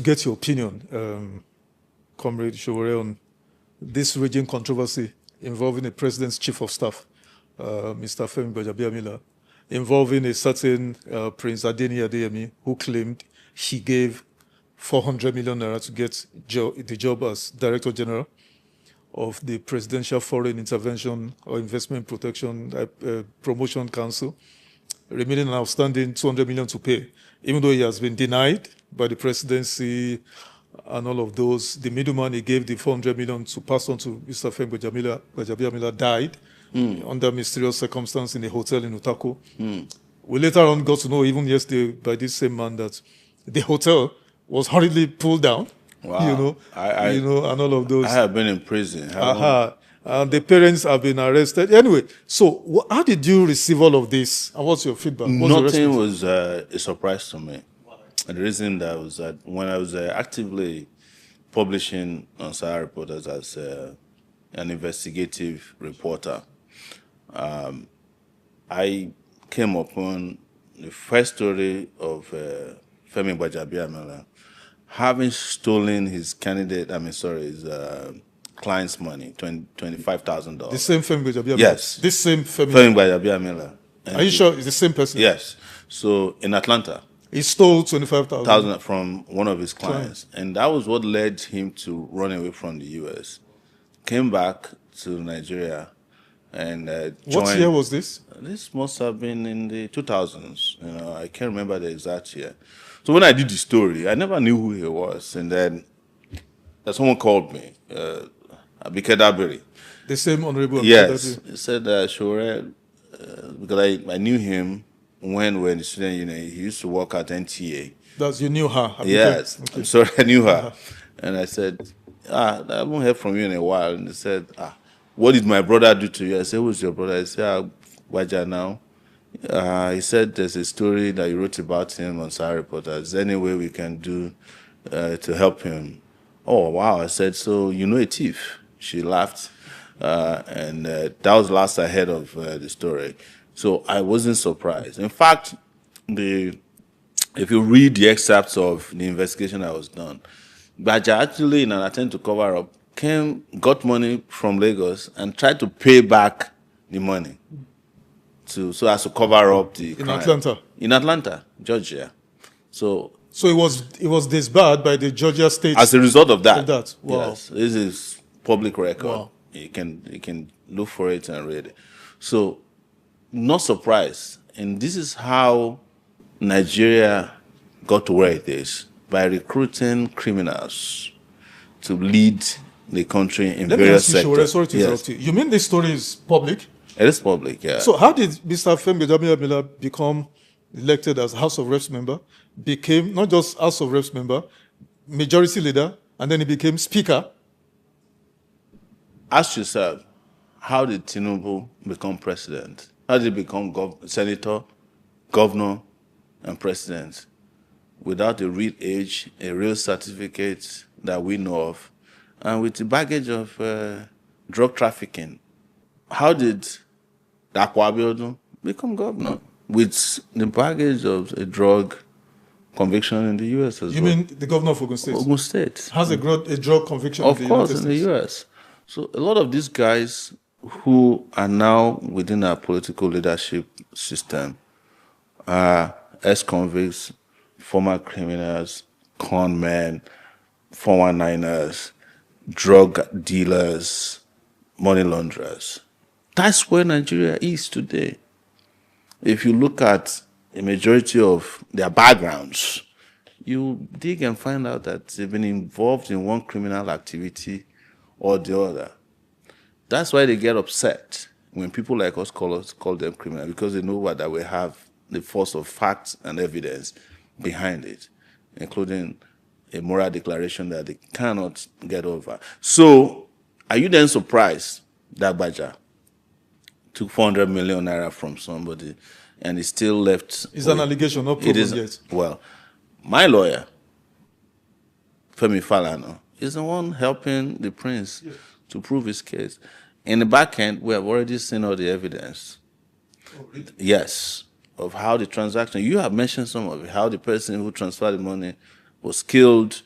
to get your opinion, Comrade Sowore, on this raging controversy involving the president's chief of staff, Mr. Gbajabiamila, involving a certain Prince Adeyemi, who claimed he gave 400 million naira to get the job as Director General of the Presidential Foreign Intervention or Investment Protection Promotion Council, remaining an outstanding 200 million to pay, even though he has been denied by the presidency and all of those. The middleman he gave the 400 million to pass on to Mr. Gbajabiamila died under mysterious circumstances in a hotel in Utako. We later on got to know, even yesterday, by this same man, that the hotel was hurriedly pulled down. Wow. And all of those. I have been in prison. And the parents have been arrested. Anyway, so how did you receive all of this? And what's your feedback? Nothing was a surprise to me. And the reason that was that when I was actively publishing on Sowore Reporters as an investigative reporter, I came upon the first story of Femi Gbajabiamila having stolen his his client's money, $25,000. The same Femi Gbajabiamila? Yes. This same Femi Gbajabiamila. Are you sure it's the same person? Yes. So in Atlanta, he stole 25,000 from one of his clients. And that was what led him to run away from the U.S. Came back to Nigeria and joined. What year was this? This must have been in the 2000s. I can't remember the exact year. So when I did the story, I never knew who he was. And then someone called me, Abike Dabiri. The same honorable? Yes. He said, Sowore, because I knew him when we were in the student union. He used to work at NTA. You knew her? Abike? Yes. Okay. I'm sorry, I knew her. And I said, I haven't heard from you in a while. And he said, what did my brother do to you? I said, who's your brother? I said, Gbaja now. He said there's a story that you wrote about him on Sowore Reporters. Is there any way we can do to help him? Oh, wow. I said, so you know a thief? She laughed. And that was the last I heard of the story. So I wasn't surprised. In fact, if you read the excerpts of the investigation that was done, Gbaja actually, in an attempt to cover up, got money from Lagos and tried to pay back the money so as to cover up the crime. Atlanta? In Atlanta, Georgia. So it was disbarred by the Georgia state as a result of that. Wow. Yes, this is public record. Wow. You can look for it and read it. So, not surprised. And this is how Nigeria got to where it is, by recruiting criminals to lead the country in various sectors. Sorry to interrupt you. You mean this story is public? It is public, yeah. So how did Mr. Femi Gbajabiamila become elected as House of Reps member, became not just House of Reps member, majority leader, and then he became Speaker? Ask yourself, how did Tinubu become president? How did he become senator, governor, and president? Without a real age, a real certificate that we know of, and with the baggage of drug trafficking. How did Akwa become governor? With the baggage of a drug conviction in the U.S. as well. You mean the governor of Ogun State? Ogun State. Has a drug conviction of in the course, United in the U.S. So a lot of these guys who are now within our political leadership system are ex-convicts, former criminals, con men, 419ers, drug dealers, money launderers. That's where Nigeria is today. If you look at a majority of their backgrounds, you dig and find out that they've been involved in one criminal activity or the other. That's why they get upset when people like us call them criminal, because they know that we have the force of facts and evidence behind it, including a moral declaration that they cannot get over. So, are you then surprised that Gbaja took 400 million naira from somebody and is still left? It's an allegation, not proven yet. Well, my lawyer, Femi Falana, is the one helping the prince to prove his case. In the back end, we have already seen all the evidence. Oh, really? Yes, of how the transaction, you have mentioned some of it, how the person who transferred the money was killed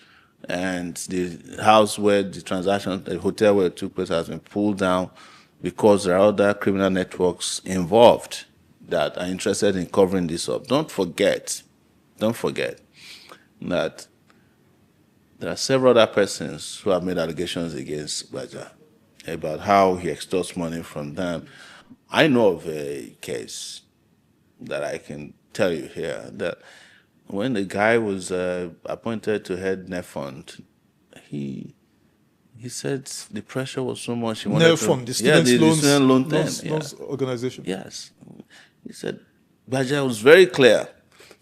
and the house where the transaction, the hotel where it took place, has been pulled down because there are other criminal networks involved that are interested in covering this up. Don't forget that there are several other persons who have made allegations against Gbaja about how he extorts money from them. I know of a case that I can tell you here, that when the guy was appointed to head NEFUND, he said the pressure was so much. He wanted NEFUND, to, the student student loan loans organization. Yes. He said, Gbaja was very clear.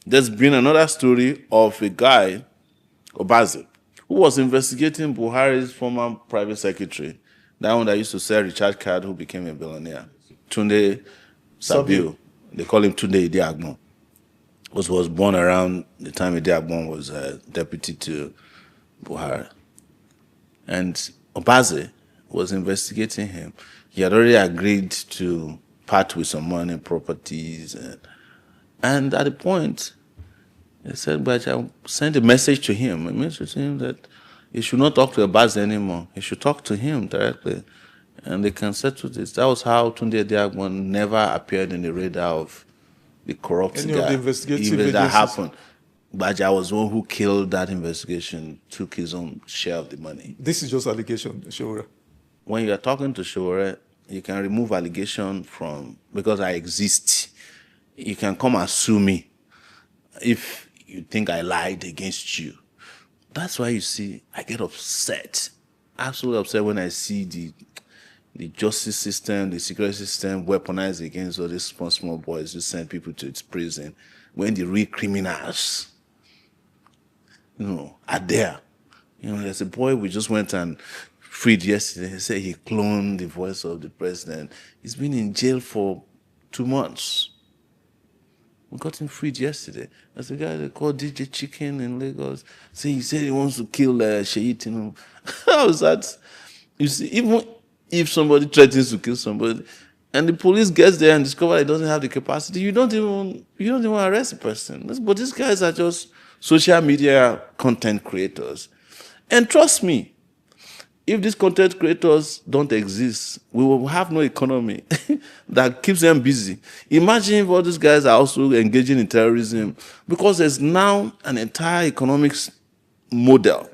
There's been another story of a guy, Obaze, who was investigating Buhari's former private secretary, that one that used to sell recharge card, who became a billionaire, Tunde Sabiu. They call him Tunde Idiagbon. Was born around the time Idiagbon was deputy to Buhari. And Obaze was investigating him. He had already agreed to part with some money, properties, and at the point, they said, but I sent a message to him that he should not talk to Obaze anymore. He should talk to him directly, and they can settle this. That was how Tunde Idiagbon never appeared in the radar of the corrupt Any guy. of the investigative Even that agencies. happened. Gbaja was the one who killed that investigation, took his own share of the money. This is just allegation, Sowore. When you are talking to Sowore, you can remove allegation from, because I exist. You can come and sue me if you think I lied against you. That's why you see I get upset, absolutely upset, when I see the justice system, the security system weaponized against all these small boys who send people to its prison, when the real criminals, are there. There's a boy we just went and freed yesterday. He said he cloned the voice of the president. He's been in jail for 2 months. We got him freed yesterday. There's a guy they call DJ Chicken in Lagos. He said he wants to kill Sheyi. How is that? You see, even if somebody threatens to kill somebody, and the police gets there and discover he doesn't have the capacity, you don't even arrest the person. But these guys are just social media content creators. And trust me, if these content creators don't exist, we will have no economy that keeps them busy. Imagine if all these guys are also engaging in terrorism, because there's now an entire economics model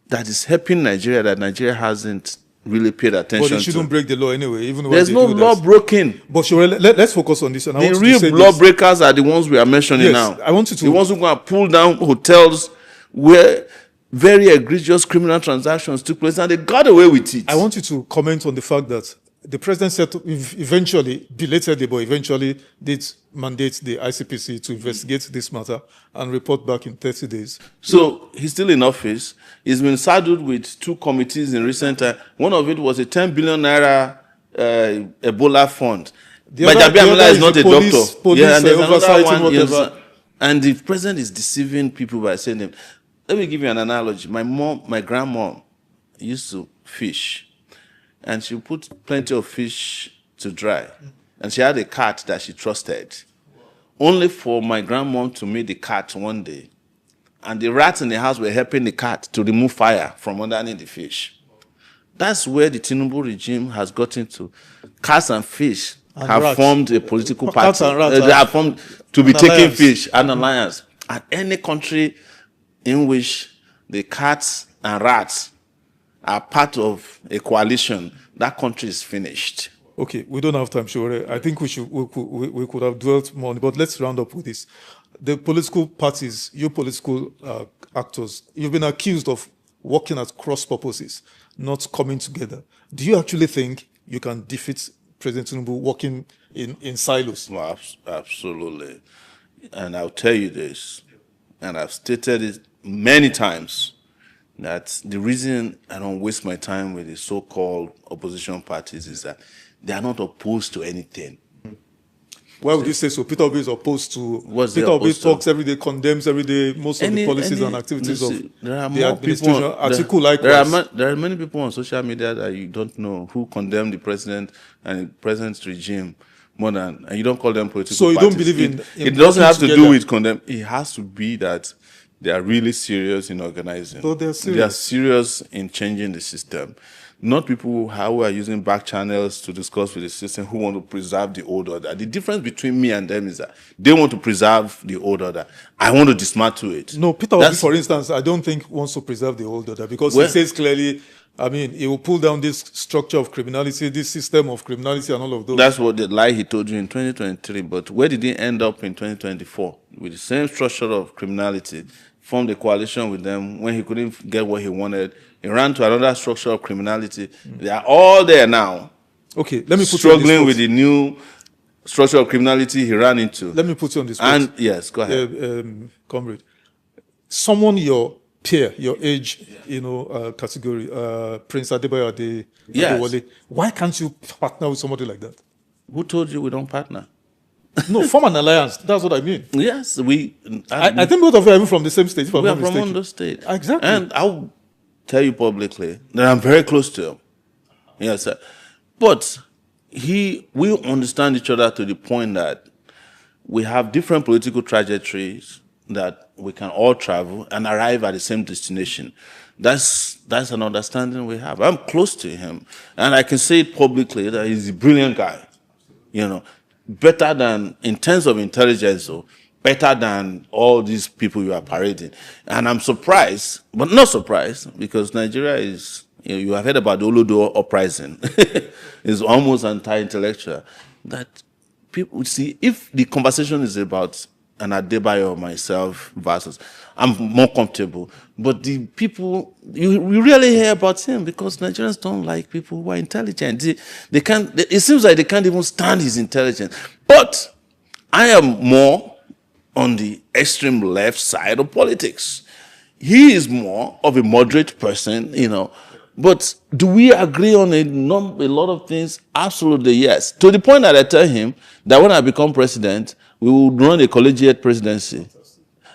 that is helping Nigeria that Nigeria hasn't really paid attention to. But they shouldn't break the law anyway, even when There's they no do law that. broken. But Sowore, let's focus on this. And I The want real to say law this. breakers are the ones we are mentioning Yes, now. I want you to- The ones who go and pull down hotels where very egregious criminal transactions took place, and they got away with it. I want you to comment on the fact that the president said eventually, belatedly, but eventually did mandate the ICPC to investigate this matter and report back in 30 days. So he's still in office. He's been saddled with 2 committees in recent time. One of it was a 10 billion naira Ebola fund. Gbajabiamila is not a doctor. Police, and there's another oversight one. and whatever. And the president is deceiving people by saying them. Let me give you an analogy. My grandmom used to fish, and she put plenty of fish to dry. And she had a cat that she trusted. Only for my grandmom to meet the cat one day, and the rats in the house were helping the cat to remove fire from underneath the fish. That's where the Tinubu regime has gotten to. Cats and fish have rats. formed a political Cats party. and rats They have formed to be taking alliance. fish, an alliance. And any country in which the cats and rats are part of a coalition, that country is finished. Okay, we don't have time, Sowore. I think we could have dwelt more on it, but let's round up with this. The political parties, you political actors, you've been accused of working at cross purposes, not coming together. Do you actually think you can defeat President Tinubu working in silos? Well, absolutely. And I'll tell you this, and I've stated it many times, that the reason I don't waste my time with the so-called opposition parties is that they are not opposed to anything. Why would you say so? Peter Obi is opposed to. What's they Peter Obi opposed to? talks every day, condemns every day most of the policies and activities of there are the more administration. people. Atiku likewise. There are many people on social media that you don't know who condemn the president and the president's regime more than, and you don't call them political So you parties. don't believe in It doesn't working have to do together? with condemn. It has to be that They are really serious in organizing. But they're They are serious. serious in changing the system. Not people who are using back channels to discuss with the system who want to preserve the old order. The difference between me and them is that they want to preserve the old order. I want to dismantle it. No, Peter Obi, for instance, I don't think wants to preserve the old order because he says clearly, I mean, he will pull down this structure of criminality, this system of criminality and all of those. That's what the lie he told you in 2023. But where did he end up in 2024? With the same structure of criminality, formed a coalition with them when he couldn't get what he wanted. He ran to another structure of criminality. They are all there now. Okay, let me put struggling with the new structure of criminality he ran into. Let me put you on this spot. And yes, go ahead. Comrade. Someone your peer, your age, category, Prince Adebayo Adewale. Why can't you partner with somebody like that? Who told you we don't partner? No, form an alliance. That's what I mean. Yes, I think both of you are even from the same state. We are from Ondo State. Exactly. And I'll tell you publicly that I'm very close to him. Yes, sir. But we understand each other to the point that we have different political trajectories that we can all travel and arrive at the same destination. That's an understanding we have. I'm close to him, and I can say it publicly that he's a brilliant guy. Better than, in terms of intelligence, so better than all these people you are parading. And I'm surprised, but not surprised, because Nigeria is, you have heard about the Olodo uprising. It's almost anti-intellectual. That people see, if the conversation is about an Adebayo or myself versus, I'm more comfortable. But the people, you rarely hear about him because Nigerians don't like people who are intelligent. They can't, it seems like they can't even stand his intelligence. But I am more on the extreme left side of politics. He is more of a moderate person, But do we agree on a lot of things? Absolutely, yes. To the point that I tell him that when I become president, we will run a collegiate presidency.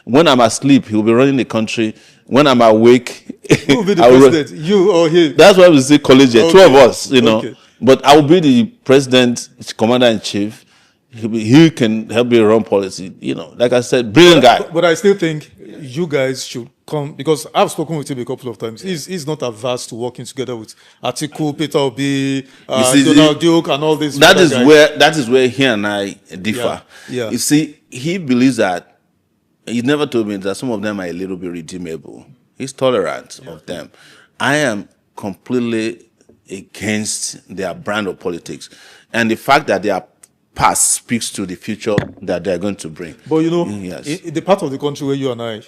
When I'm asleep, he will be running the country. When I'm awake, who will be the president? You or him? That's why we say collegiate. Okay. Two of us, Okay. But I will be the president, commander in chief. He can help me run policy. Like I said, brilliant guy. But I still think you guys should come, because I've spoken with him a couple of times. He's not averse to working together with Atiku, Peter Obi, Donald Duke, and all these. That is where he and I differ. Yeah. You see, he believes that. He never told me that some of them are a little bit redeemable. He's tolerant of them. I am completely against their brand of politics, and the fact that their past speaks to the future that they are going to bring. But in the part of the country where you and I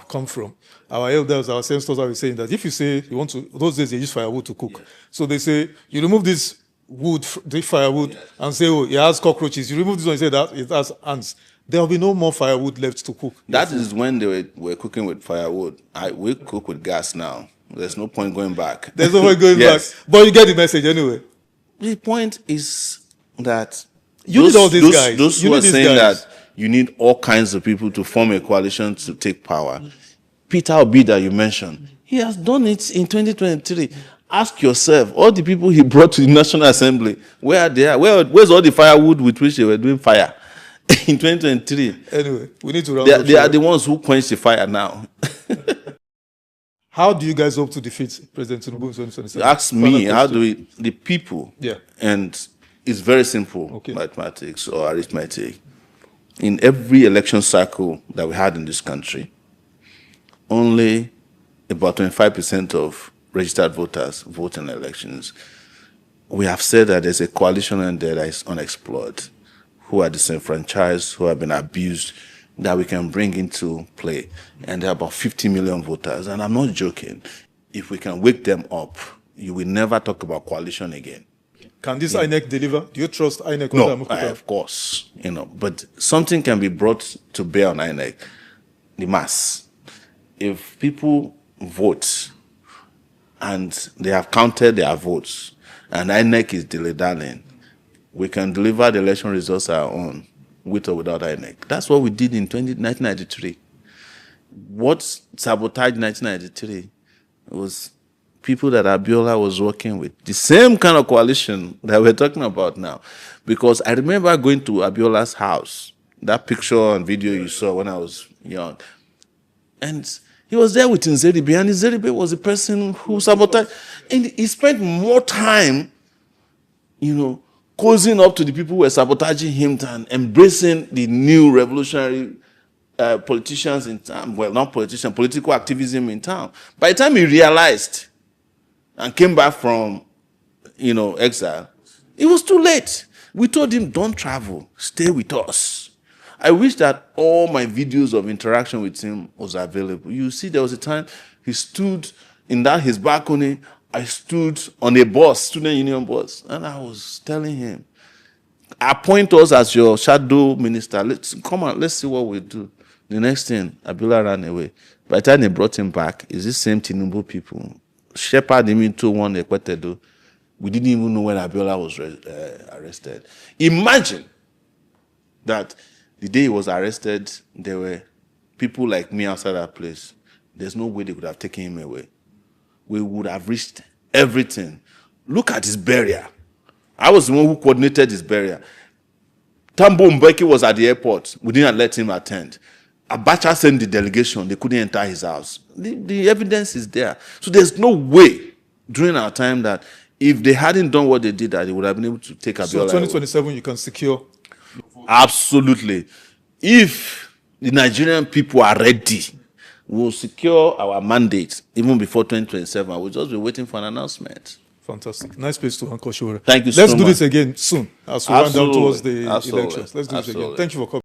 come from, our elders, our ancestors are saying that if you say you want to, those days they use firewood to cook. So they say you remove this wood, the firewood, and say, oh, it has cockroaches. You remove this one and say that it has ants. There will be no more firewood left to cook. That is when they were cooking with firewood. We cook with gas now. There's no point going back. There's no point going back. But you get the message anyway. The point is that you need all these guys. Those who are saying that you need all kinds of people to form a coalition to take power. Peter Obi that you mentioned, he has done it in 2023. Ask yourself, all the people he brought to the National Assembly, where are they? Where's all the firewood with which they were doing fire in 2023? Anyway, we need to round They are the ones who quench the fire now. How do you guys hope to defeat President Tinubu in 2027? Ask me, how do we, the people, and it's very simple, mathematics or arithmetic. In every election cycle that we had in this country, only about 25% of registered voters vote in elections. We have said that there's a coalition in there that is unexplored, who are disenfranchised, who have been abused, that we can bring into play. And there are about 50 million voters. And I'm not joking. If we can wake them up, you will never talk about coalition again. Can this INEC deliver? Do you trust INEC? No, of course. But something can be brought to bear on INEC. The mass. If people vote and they have counted their votes and INEC is dilly-dallying, we can deliver the election results our own, with or without INEC. That's what we did in 1993. What sabotaged 1993 was people that Abiola was working with. The same kind of coalition that we're talking about now. Because I remember going to Abiola's house, that picture and video you saw when I was young. And he was there with Nzeribe, and Nzeribe was the person who sabotaged. And he spent more time, cozying up to the people who were sabotaging him than embracing the new revolutionary politicians in town. Well, not politicians, political activism in town. By the time he realized and came back from, exile, it was too late. We told him, don't travel, stay with us. I wish that all my videos of interaction with him was available. You see, there was a time he stood in his balcony. I stood on a bus, student union bus, and I was telling him, appoint us as your shadow minister. Let's see what we do. The next thing, Abiola ran away. By the time they brought him back, it's the same Tinubu people. Shepherd him into one Ekwetedo. We didn't even know when Abiola was arrested. Imagine that the day he was arrested, there were people like me outside that place. There's no way they could have taken him away. We would have reached everything. Look at his burial. I was the one who coordinated his burial. Tambo Mbeki was at the airport. We didn't let him attend. Abacha sent the delegation. They couldn't enter his house. The evidence is there. So there's no way during our time that if they hadn't done what they did, that they would have been able to take Abiola. So 2027, you can secure. Absolutely. If the Nigerian people are ready, we'll secure our mandate even before 2027. We'll just be waiting for an announcement. Fantastic. Nice place to anchor, Sowore. Thank you so much. Let's do this again soon as we run down towards the Absolutely. elections. Let's do this again. Thank you for coming.